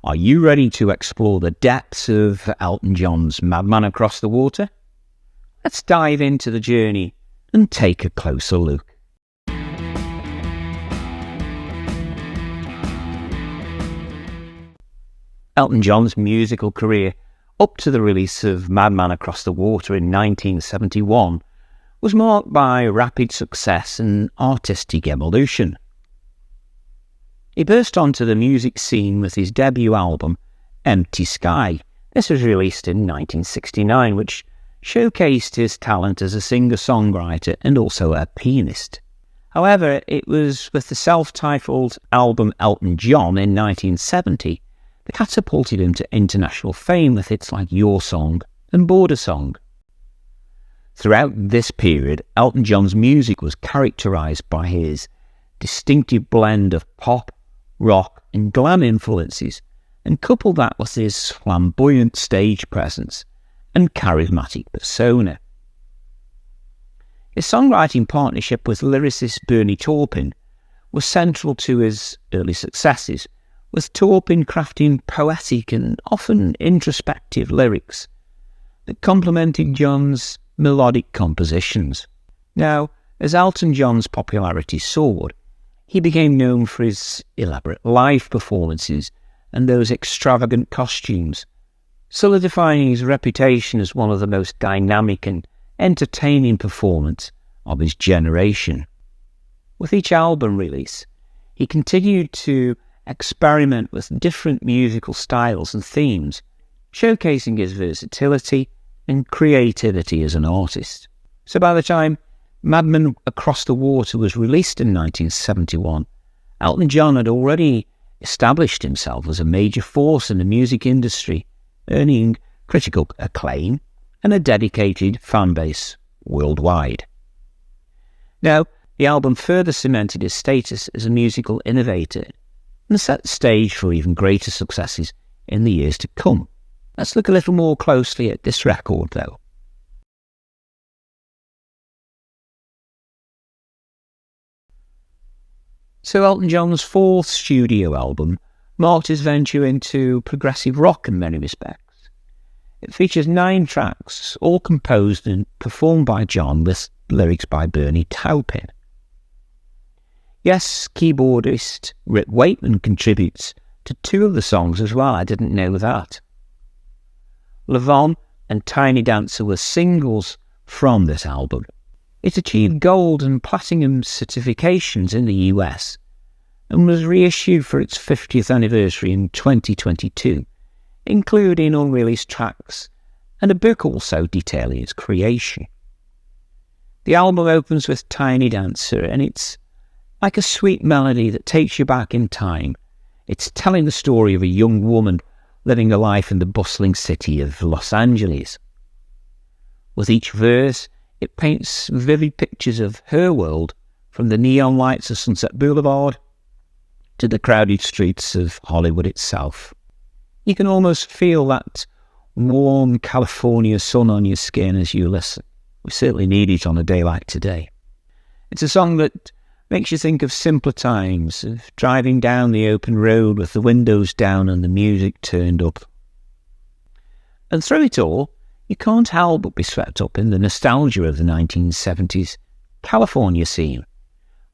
Are you ready to explore the depths of Elton John's Madman Across the Water? Let's dive into the journey and take a closer look. Elton John's musical career up to the release of Madman Across the Water in 1971 was marked by rapid success and artistic evolution. He burst onto the music scene with his debut album, Empty Sky. This was released in 1969, which showcased his talent as a singer-songwriter and also a pianist. However, it was with the self-titled album Elton John in 1970 that catapulted him to international fame with hits like Your Song and Border Song. Throughout this period, Elton John's music was characterised by his distinctive blend of pop, rock and glam influences, and couple that with his flamboyant stage presence and charismatic persona. His songwriting partnership with lyricist Bernie Taupin was central to his early successes, with Taupin crafting poetic and often introspective lyrics that complemented John's melodic compositions. Now, as Elton John's popularity soared, he became known for his elaborate live performances and those extravagant costumes, solidifying his reputation as one of the most dynamic and entertaining performers of his generation. With each album release, he continued to experiment with different musical styles and themes, showcasing his versatility and creativity as an artist. So by the time Madman Across the Water was released in 1971, Elton John had already established himself as a major force in the music industry, earning critical acclaim and a dedicated fan base worldwide. Now, the album further cemented his status as a musical innovator and set the stage for even greater successes in the years to come. Let's look a little more closely at this record, though. So Elton John's fourth studio album marked his venture into progressive rock in many respects. It features 9 tracks, all composed and performed by John with lyrics by Bernie Taupin. Yes, keyboardist Rick Wakeman contributes to 2 of the songs as well. I didn't know that. Levon and Tiny Dancer were singles from this album. It achieved gold and platinum certifications in the US and was reissued for its 50th anniversary in 2022, including unreleased tracks and a book also detailing its creation. The album opens with Tiny Dancer, and it's like a sweet melody that takes you back in time. It's telling the story of a young woman living a life in the bustling city of Los Angeles. With each verse, it paints vivid pictures of her world, from the neon lights of Sunset Boulevard to the crowded streets of Hollywood itself. You can almost feel that warm California sun on your skin as you listen. We certainly need it on a day like today. It's a song that makes you think of simpler times, of driving down the open road with the windows down and the music turned up. And through it all, you can't help but be swept up in the nostalgia of the 1970s California scene,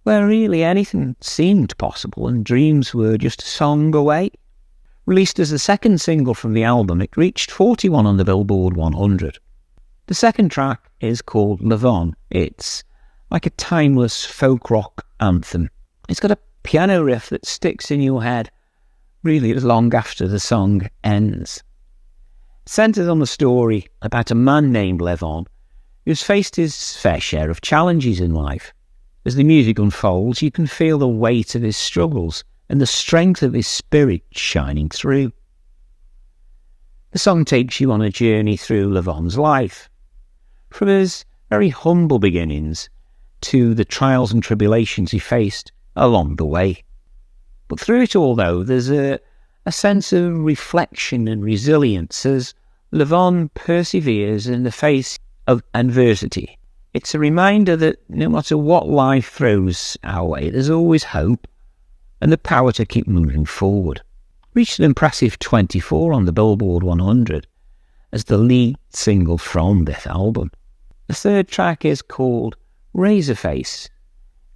where really anything seemed possible and dreams were just a song away. Released as the second single from the album, it reached 41 on the Billboard 100. The second track is called Levon. It's like a timeless folk rock anthem. It's got a piano riff that sticks in your head really long after the song ends. It centres on the story about a man named Levon who's faced his fair share of challenges in life. As the music unfolds, you can feel the weight of his struggles and the strength of his spirit shining through. The song takes you on a journey through Levon's life, from his very humble beginnings to the trials and tribulations he faced along the way. But through it all, though, there's a sense of reflection and resilience as Levon perseveres in the face of adversity. It's a reminder that no matter what life throws our way, there's always hope and the power to keep moving forward. reached an impressive 24 on the Billboard 100 as the lead single from this album. The third track is called Razorface,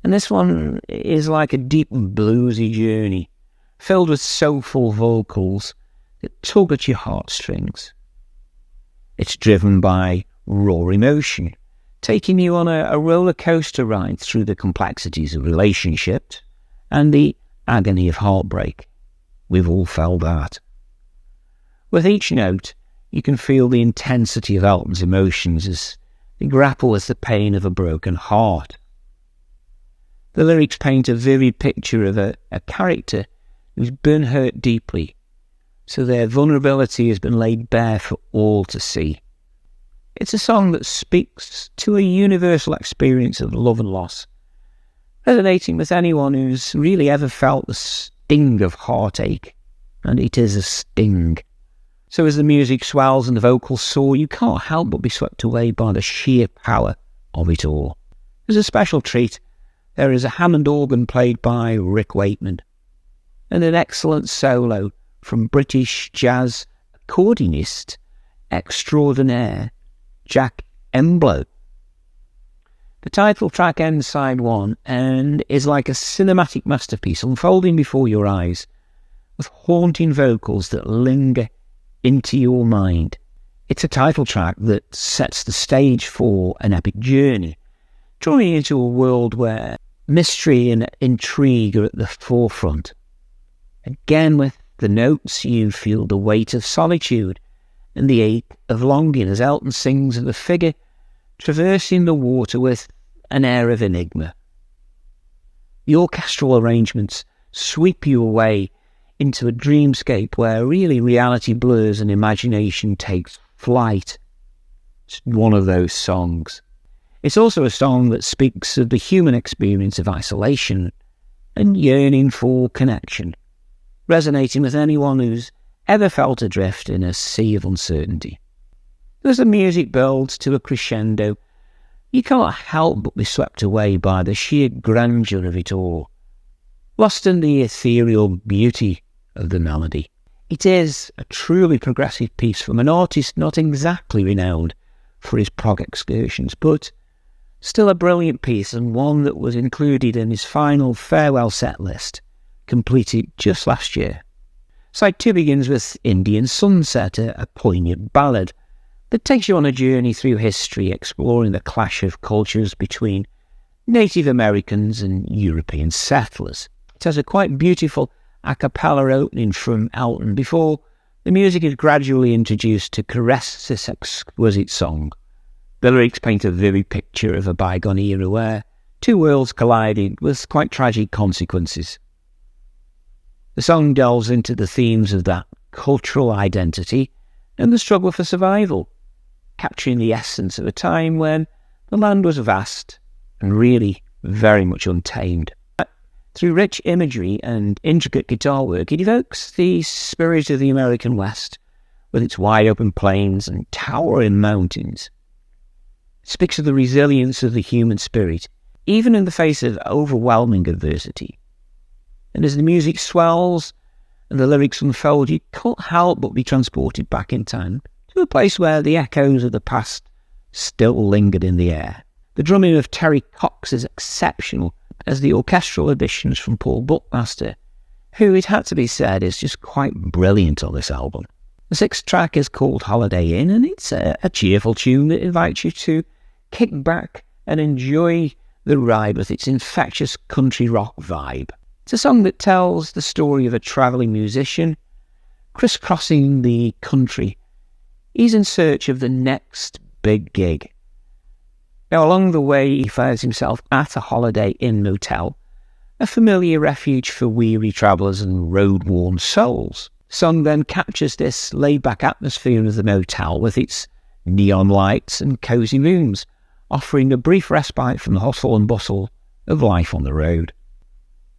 and this one is like a deep bluesy journey, filled with soulful vocals that tug at your heartstrings. It's driven by raw emotion, taking you on a roller coaster ride through the complexities of relationships and the agony of heartbreak. We've all felt that. With each note, you can feel the intensity of Elton's emotions as they grapple with the pain of a broken heart. The lyrics paint a vivid picture of a character who's been hurt deeply, so their vulnerability has been laid bare for all to see. It's a song that speaks to a universal experience of love and loss, resonating with anyone who's really ever felt the sting of heartache, and it is a sting. So as the music swells and the vocals soar, you can't help but be swept away by the sheer power of it all. As a special treat, there is a Hammond organ played by Rick Wakeman, and an excellent solo from British jazz accordionist extraordinaire Jack Emblow. The title track ends side one and is like a cinematic masterpiece unfolding before your eyes, with haunting vocals that linger into your mind. It's a title track that sets the stage for an epic journey, drawing you into a world where mystery and intrigue are at the forefront. Again, with the notes, you feel the weight of solitude and the ache of longing as Elton sings of a figure traversing the water with an air of enigma. The orchestral arrangements sweep you away into a dreamscape where really reality blurs and imagination takes flight. It's one of those songs. It's also a song that speaks of the human experience of isolation and yearning for connection, resonating with anyone who's ever felt adrift in a sea of uncertainty. As the music builds to a crescendo, you cannot help but be swept away by the sheer grandeur of it all, lost in the ethereal beauty of the melody. It is a truly progressive piece from an artist not exactly renowned for his prog excursions, but still a brilliant piece, and one that was included in his final farewell set list, completed just last year. Side 2 begins with Indian Sunset, a poignant ballad that takes you on a journey through history, exploring the clash of cultures between Native Americans and European settlers. It has a quite beautiful a cappella opening from Elton before the music is gradually introduced to caress this exquisite song. The lyrics paint a vivid picture of a bygone era where two worlds collided with quite tragic consequences. The song delves into the themes of that cultural identity and the struggle for survival, capturing the essence of a time when the land was vast and really very much untamed. Through rich imagery and intricate guitar work, it evokes the spirit of the American West, with its wide open plains and towering mountains. It speaks of the resilience of the human spirit, even in the face of overwhelming adversity. And as the music swells and the lyrics unfold, you can't help but be transported back in time to a place where the echoes of the past still lingered in the air. The drumming of Terry Cox is exceptional, as the orchestral additions from Paul Buckmaster, who, it had to be said, is just quite brilliant on this album. The sixth track is called Holiday Inn, and it's a cheerful tune that invites you to kick back and enjoy the ride with its infectious country rock vibe. It's a song that tells the story of a travelling musician crisscrossing the country. He's in search of the next big gig. Now, along the way, he finds himself at a Holiday Inn motel, a familiar refuge for weary travellers and road-worn souls. The song then captures this laid-back atmosphere of the motel with its neon lights and cosy rooms, offering a brief respite from the hustle and bustle of life on the road.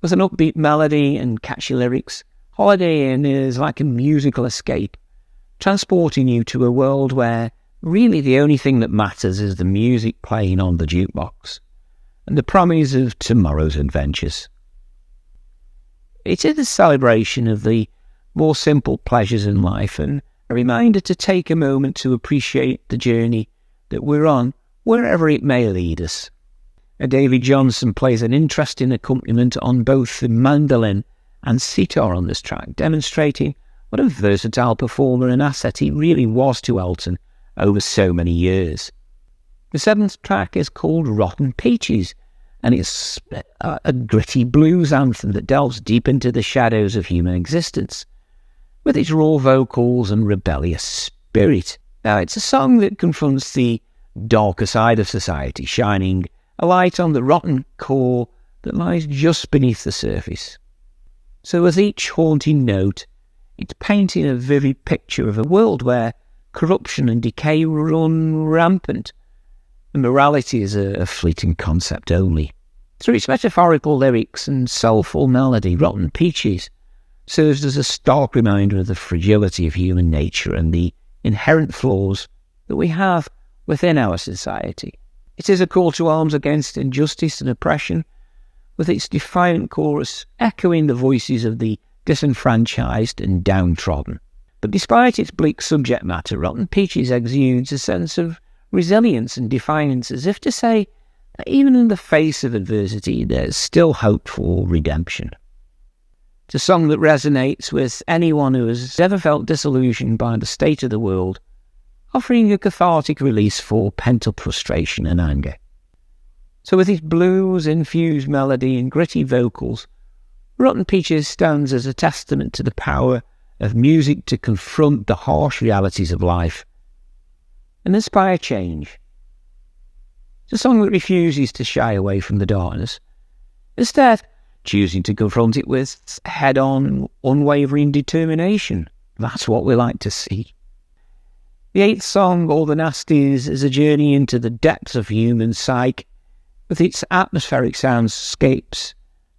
With an upbeat melody and catchy lyrics, Holiday Inn is like a musical escape, transporting you to a world where really the only thing that matters is the music playing on the jukebox and the promise of tomorrow's adventures. It is a celebration of the more simple pleasures in life, and a reminder to take a moment to appreciate the journey that we're on, wherever it may lead us. David Johnson plays an interesting accompaniment on both the mandolin and sitar on this track, demonstrating what a versatile performer and asset he really was to Elton over so many years. The seventh track is called Rotten Peaches, and it's a gritty blues anthem that delves deep into the shadows of human existence, with its raw vocals and rebellious spirit. Now, it's a song that confronts the darker side of society, shining a light on the rotten core that lies just beneath the surface. So with each haunting note, it's painting a vivid picture of a world where corruption and decay run rampant, and morality is a fleeting concept only. Through its metaphorical lyrics and soulful melody, Rotten Peaches serves as a stark reminder of the fragility of human nature and the inherent flaws that we have within our society. It is a call to arms against injustice and oppression, with its defiant chorus echoing the voices of the disenfranchised and downtrodden. But despite its bleak subject matter, Rotten Peaches exudes a sense of resilience and defiance, as if to say that even in the face of adversity, there's still hope for redemption. It's a song that resonates with anyone who has ever felt disillusioned by the state of the world, offering a cathartic release for pent-up frustration and anger. So with its blues-infused melody and gritty vocals, Rotten Peaches stands as a testament to the power of music to confront the harsh realities of life and inspire change. It's a song that refuses to shy away from the darkness, instead choosing to confront it with head-on, unwavering determination. That's what we like to see. The eighth song, All the Nasties, is a journey into the depths of human psyche, with its atmospheric soundscapes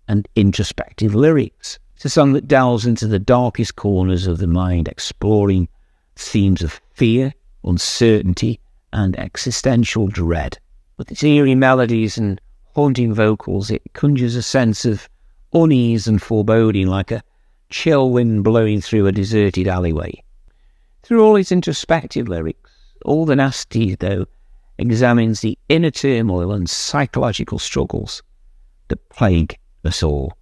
and introspective lyrics. It's a song that delves into the darkest corners of the mind, exploring themes of fear, uncertainty, and existential dread. With its eerie melodies and haunting vocals, it conjures a sense of unease and foreboding, like a chill wind blowing through a deserted alleyway. Through all its introspective lyrics, All the Nasties, though, examines the inner turmoil and psychological struggles that plague us all.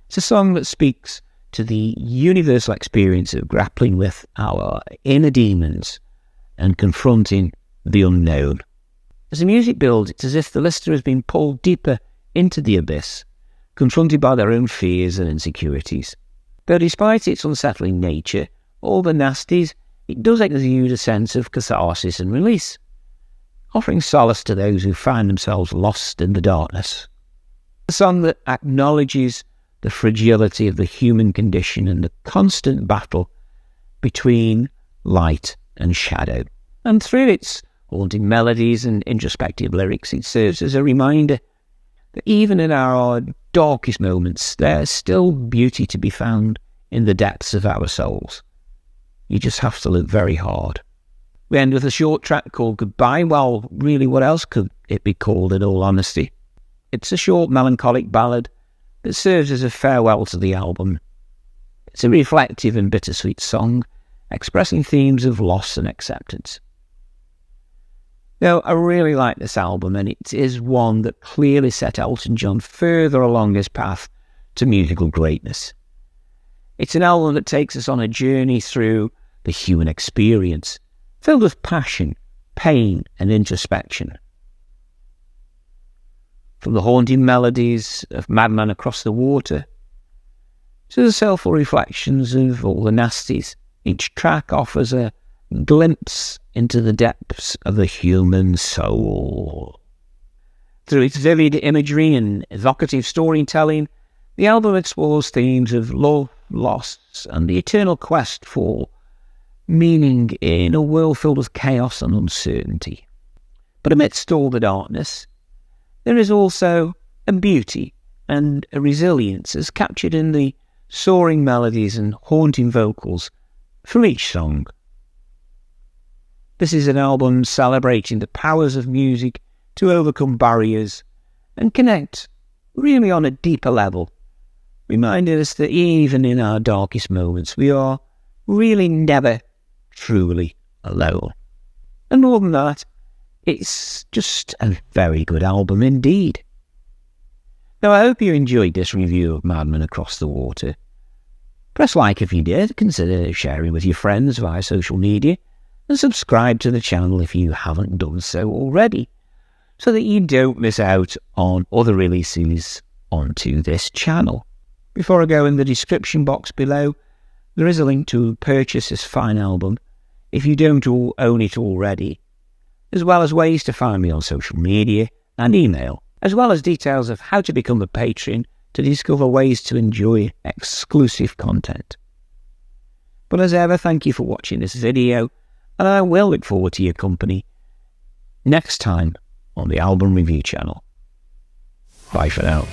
It's a song that speaks to the universal experience of grappling with our inner demons and confronting the unknown. As the music builds, it's as if the listener has been pulled deeper into the abyss, confronted by their own fears and insecurities. Though despite its unsettling nature, All the Nasties, it does exude a sense of catharsis and release, offering solace to those who find themselves lost in the darkness. A song that acknowledges the fragility of the human condition and the constant battle between light and shadow. And through its haunting melodies and introspective lyrics, it serves as a reminder that even in our darkest moments, there's still beauty to be found in the depths of our souls. You just have to look very hard. We end with a short track called Goodbye. Well, really, what else could it be called, in all honesty? It's a short, melancholic ballad that serves as a farewell to the album. It's a reflective and bittersweet song, expressing themes of loss and acceptance. Now, I really like this album, and it is one that clearly set Elton John further along his path to musical greatness. It's an album that takes us on a journey through the human experience, filled with passion, pain, and introspection. From the haunting melodies of Madman Across the Water to the soulful reflections of All the Nasties, each track offers a glimpse into the depths of the human soul. Through its vivid imagery and evocative storytelling, the album explores themes of love, loss, and the eternal quest for meaning in a world filled with chaos and uncertainty. But amidst all the darkness, there is also a beauty and a resilience as captured in the soaring melodies and haunting vocals from each song. This is an album celebrating the powers of music to overcome barriers and connect, really on a deeper level, reminding us that even in our darkest moments, we are really never truly alone. And more than that, it's just a very good album indeed. Now, I hope you enjoyed this review of Madman Across the Water. Press like if you did, consider sharing with your friends via social media, and subscribe to the channel if you haven't done so already, so that you don't miss out on other releases onto this channel. Before I go, in the description box below, there is a link to purchase this fine album if you don't own it already, as well as ways to find me on social media and email, as well as details of how to become a patron to discover ways to enjoy exclusive content. But as ever, thank you for watching this video, and I will look forward to your company next time on the Album Review channel. Bye for now.